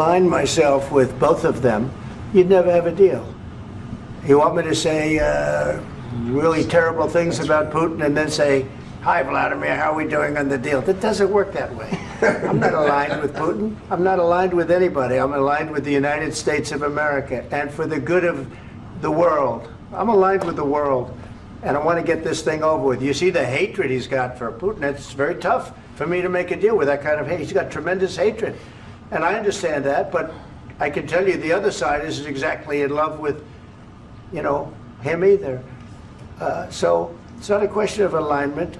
Align myself with both of them, you'd never have a deal. You want me to say really terrible things about Putin and then say, "Hi, Vladimir, how are we doing on the deal?" That doesn't work that way. I'm not aligned with Putin. I'm not aligned with anybody. I'm aligned with the United States of America and for the good of the world. I'm aligned with the world, and I want to get this thing over with. You see the hatred he's got for Putin. It's very tough for me to make a deal with that kind of hate. He's got tremendous hatred, and I understand that, but I can tell you the other side isn't exactly in love with, him either. So it's not a question of alignment.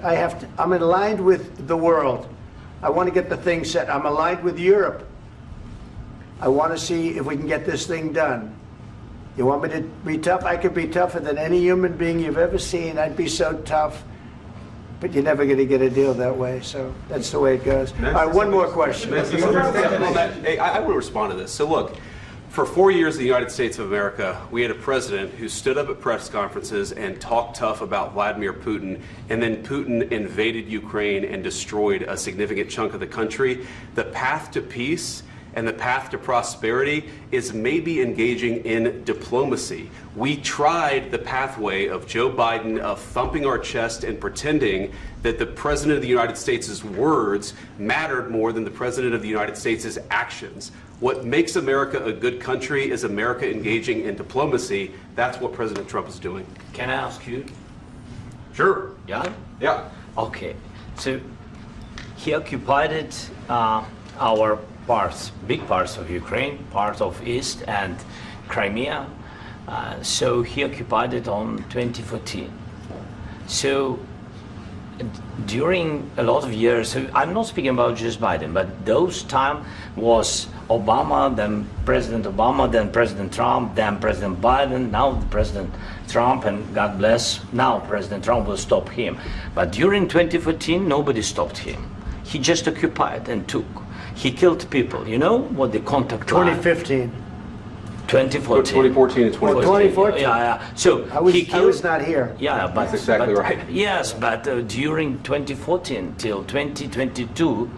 I'm aligned with the world. I want to get the thing set. I'm aligned with Europe. I want to see if we can get this thing done. You want me to be tough? I could be tougher than any human being you've ever seen. I'd be so tough. But you're never going to get a deal that way. So that's the way it goes. All right, one more question. I want to respond to this. So look, for 4 years in the United States of America, we had a president who stood up at press conferences and talked tough about Vladimir Putin, and then Putin invaded Ukraine and destroyed a significant chunk of the country. The path to peace and the path to prosperity is maybe engaging in diplomacy. We tried the pathway of Joe Biden, of thumping our chest and pretending that the President of the United States' words mattered more than the President of the United States' actions. What makes America a good country is America engaging in diplomacy. That's what President Trump is doing. Can I ask you? Sure. Yeah? Yeah. Okay. So he occupied our parts, big parts of Ukraine, part of East and Crimea. So he occupied it on 2014. So during a lot of years, so I'm not speaking about just Biden, but those time was Obama, then President Obama, then President Trump, then President Biden, now President Trump, and God bless, now President Trump will stop him. But during 2014, nobody stopped him. He just occupied and took. He killed people. You know what the contact line? 2015. 2014. 2014 and 2015. 2014. Yeah. So I was not here. Yeah, but that's exactly right. Yes, but during 2014 till 2022,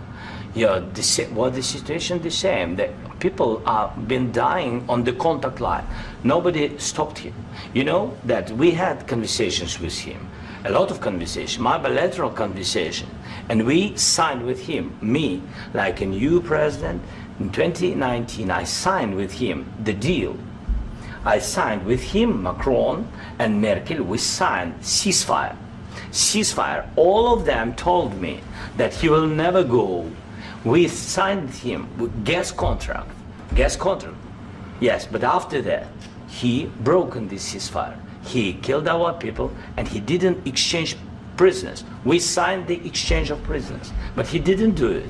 the situation the same. The people have been dying on the contact line. Nobody stopped him. You know that we had conversations with him, a lot of conversation, my bilateral conversation, and we signed with him, me, like a new president. In 2019, I signed with him the deal. I signed with him, Macron and Merkel, we signed ceasefire. Ceasefire. All of them told me that he will never go. We signed him with gas contract. Gas contract. Yes, but after that, he broken this ceasefire. He killed our people and he didn't exchange prisoners. We signed the exchange of prisoners, but he didn't do it.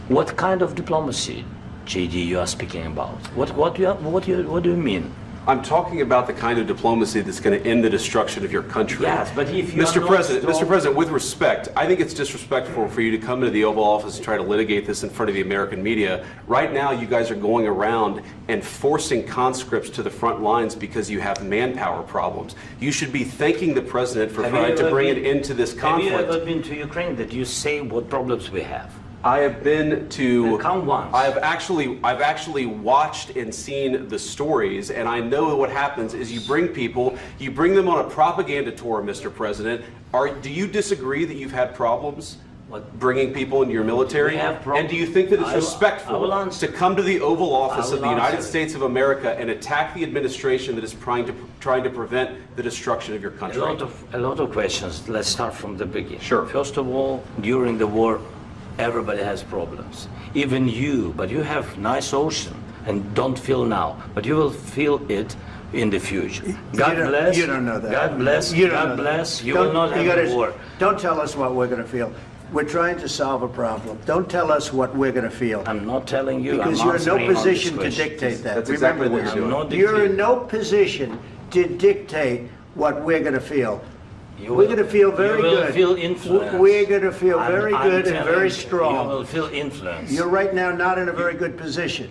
What kind of diplomacy, JD, you are speaking about? What do you mean? I'm talking about the kind of diplomacy that's going to end the destruction of your country. Yes, but if you Mr. President, with respect, I think it's disrespectful for you to come into the Oval Office and try to litigate this in front of the American media. Right now, you guys are going around and forcing conscripts to the front lines because you have manpower problems. You should be thanking the President for trying to bring an end to this conflict. Have you ever been to Ukraine that you say what problems we have? I have been to. Count once. I've actually watched and seen the stories, and I know what happens is you bring them on a propaganda tour, Mr. President. Do you disagree that you've had problems bringing people into your military? And do you think that it's respectful to come to the Oval Office of the United States of America and attack the administration that is trying to prevent the destruction of your country? A lot of questions. Let's start from the beginning. Sure. First of all, during the war, everybody has problems, even you, but you have nice ocean and don't feel now, but you will feel it in the future. God bless. You don't know that. God bless. God bless. You will not have a war. Don't tell us what we're going to feel. We're trying to solve a problem. Don't tell us what we're going to feel. I'm not telling you. Because you're in no position to dictate that. That's exactly what you're doing. You're in no position to dictate what we're going to feel. We're going to feel very good. You will feel influence. We're going to feel very good and very strong. You will feel influence. You're right now not in a very good position.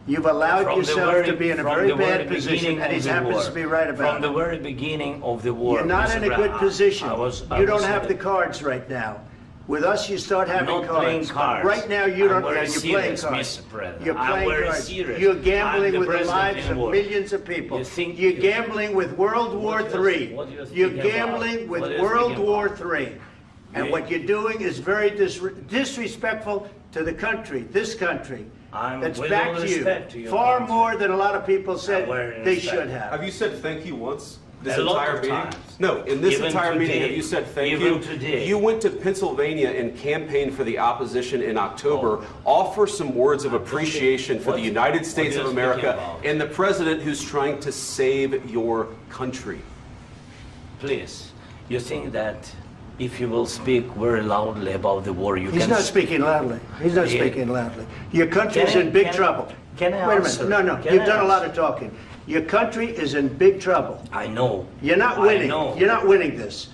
You've allowed yourself to be in a very bad position, and he happens to be right about it. From the very beginning of the war. You're not in a good position. You don't have the cards right now. With us, you start having not cards. playing cards. Right now, you don't. I'm very You're playing serious, cards. Mr. President. You're I'm playing very cards. serious. You're I'm gambling the with the president lives in of war. millions of people. You think- You're gambling with World War What do you- III. what do you You're think about? gambling with What do you World think War about? III. And You- what you're doing is very disrespectful to the country, this country. That's with all back to you. respect to your Far country. more than a lot of people said very they respect. should have. Have you said thank you once? This A lot entire of meeting? times. No, in this Even entire meeting, today. have you said thank Even you? today. You went to Pennsylvania and campaigned for the opposition in October. Offer some words of appreciation for What- the United what States are of you America speaking about? and the president who's trying to save your country. Please, you think that if you will speak very loudly about the war, you He's can... not speaking loudly. He's not Yeah. speaking loudly. Your country's Can I- in big can I- trouble. can I Wait a answer? minute. No, Can you've I done a lot answer? of talking. Your country is in big trouble. I know. You're not I winning. know. You're not winning this.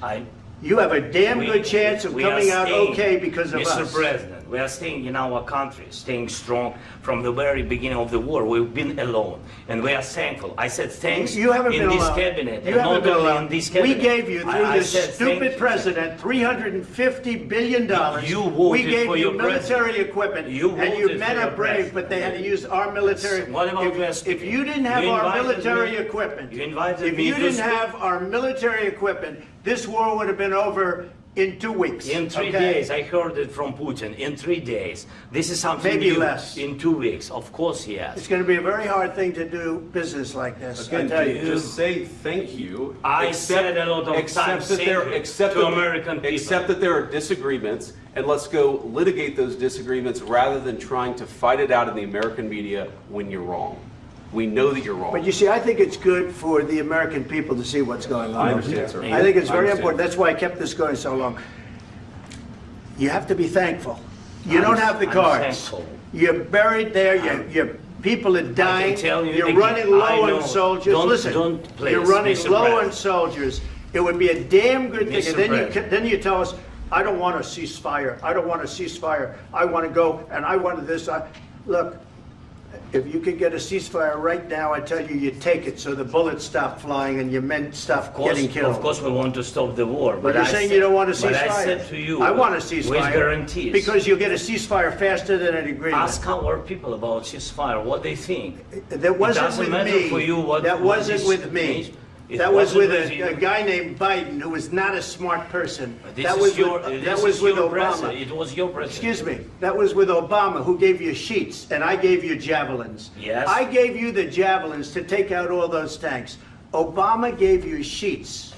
You have a damn good chance of we are coming out staying, okay because of Mr. us. President, we are staying in our country, staying strong from the very beginning of the war. We've been alone, and we are thankful. I said thanks You haven't in been this alone. cabinet, You and haven't not been only alone. in this We cabinet. gave you, through I this said stupid thank you. president, $350 billion. You voted We gave for you your military president. equipment, You and you voted men for are your brave, president. but they had to use our military. What about you are If speaking? you didn't have You our invited military me- equipment, you invited if me you to didn't speak. have our military equipment, this war would have been over in 2 weeks. In 3 okay? days, I heard it from Putin. In 3 days, this is something Maybe new. less. In 2 weeks, of course, yes. It's going to be a very hard thing to do business like this. I Again, tell you. just say thank you. I said a lot of except times that thank there, you except to that, American people. Except that there are disagreements, and let's go litigate those disagreements rather than trying to fight it out in the American media when you're wrong. We know that you're wrong. But you see, I think it's good for the American people to see what's going on. I understand, sir. I think it's I very understand. important. That's why I kept this going so long. You have to be thankful. You don't have the I'm cards. thankful. You're buried there. Your people are dying. tell you You're again, running I low know. on soldiers. Don't- Listen, don't, please, you're running Mr. low on President. soldiers. It would be a damn good thing. Mr. And then President. then you tell us, I don't want a ceasefire. I don't want a ceasefire. I want to go and I wanted this. Look, if you could get a ceasefire right now, I tell you, you take it so the bullets stop flying and your men stop getting killed. Of course, we want to stop the war. But you're I saying said- you don't want a ceasefire. But I said to you, I want a with ceasefire. guarantees. Because you'll get a ceasefire faster than an agreement. Ask our people about ceasefire, what they think. That wasn't it doesn't with matter me. for you what That what wasn't this with me. means. It That was wasn't with you. a guy named Biden who was not a smart person. This That is was your, with, this that was is with your Obama. president. It was your president. Excuse me. That was with Obama, who gave you sheets, and I gave you javelins. Yes. I gave you the javelins to take out all those tanks. Obama gave you sheets.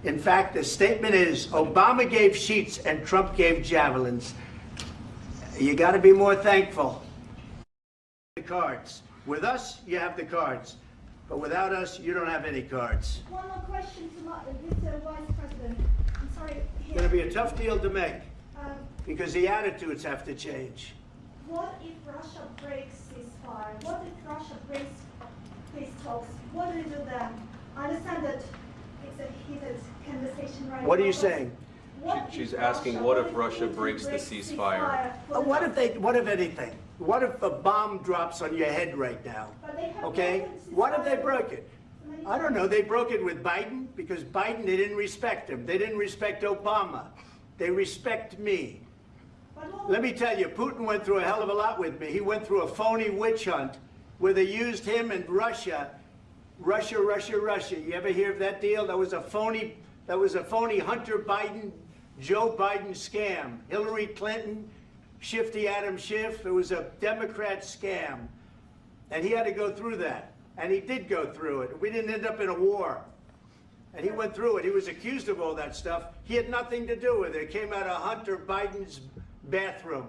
In fact, the statement is Obama gave sheets and Trump gave javelins. You got to be more thankful. The cards. With us, you have the cards. But without us, you don't have any cards. One more question to Mr. Vice President. I'm sorry. It's going to be a tough deal to make Um, because the attitudes have to change. what if Russia breaks ceasefire? What if Russia breaks peace talks? What do you do then? I understand that it's a heated conversation right now. What are you but saying? what She's if asking, what if Russia breaks the ceasefire? What if anything? What if a bomb drops on your head right now? But they have Okay? broken What if they ceasefire broke it? many I don't know. They broke it with Biden because Biden, they didn't respect him. They didn't respect Obama. They respect me. But what- Let me tell you, Putin went through a hell of a lot with me. He went through a phony witch hunt where they used him and Russia. Russia. You ever hear of that deal? That was a phony Hunter Biden, Joe Biden scam. Hillary Clinton, Shifty Adam Schiff. It was a Democrat scam. And he had to go through that. And he did go through it. We didn't end up in a war. And he went through it. He was accused of all that stuff. He had nothing to do with it. It came out of Hunter Biden's bathroom.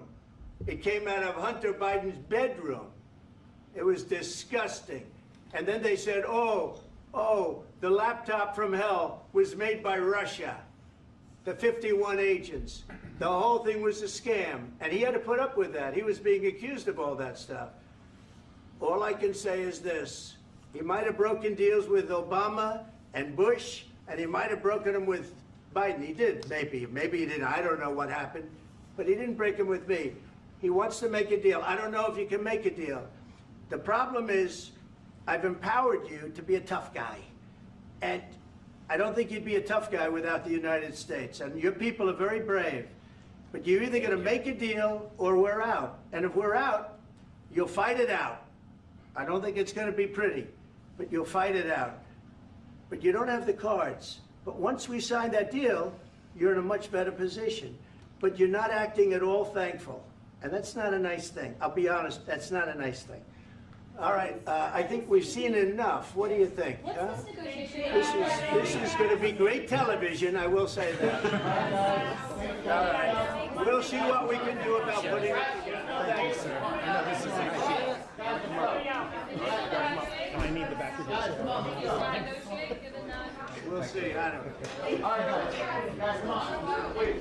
It came out of Hunter Biden's bedroom. It was disgusting. And then they said, oh, the laptop from hell was made by Russia. The 51 agents. The whole thing was a scam. And he had to put up with that. He was being accused of all that stuff. All I can say is this. He might have broken deals with Obama and Bush, and he might have broken them with Biden. He did, maybe. Maybe he didn't. I don't know what happened. But he didn't break them with me. He wants to make a deal. I don't know if you can make a deal. The problem is, I've empowered you to be a tough guy. And I don't think you'd be a tough guy without the United States. And your people are very brave. But you're either going to make a deal or we're out. And if we're out, you'll fight it out. I don't think it's going to be pretty, but you'll fight it out. But you don't have the cards. But once we sign that deal, you're in a much better position. But you're not acting at all thankful. And that's not a nice thing. I'll be honest, that's not a nice thing. All right, I think we've seen enough. What do you think? What's huh? this negotiation? This is going to be great television, I will say that. All right. We'll see what we can do about putting it together. Thanks, sir. I know this is and I need the back of the chair. We'll see. I don't know. Guys, come on. Wait.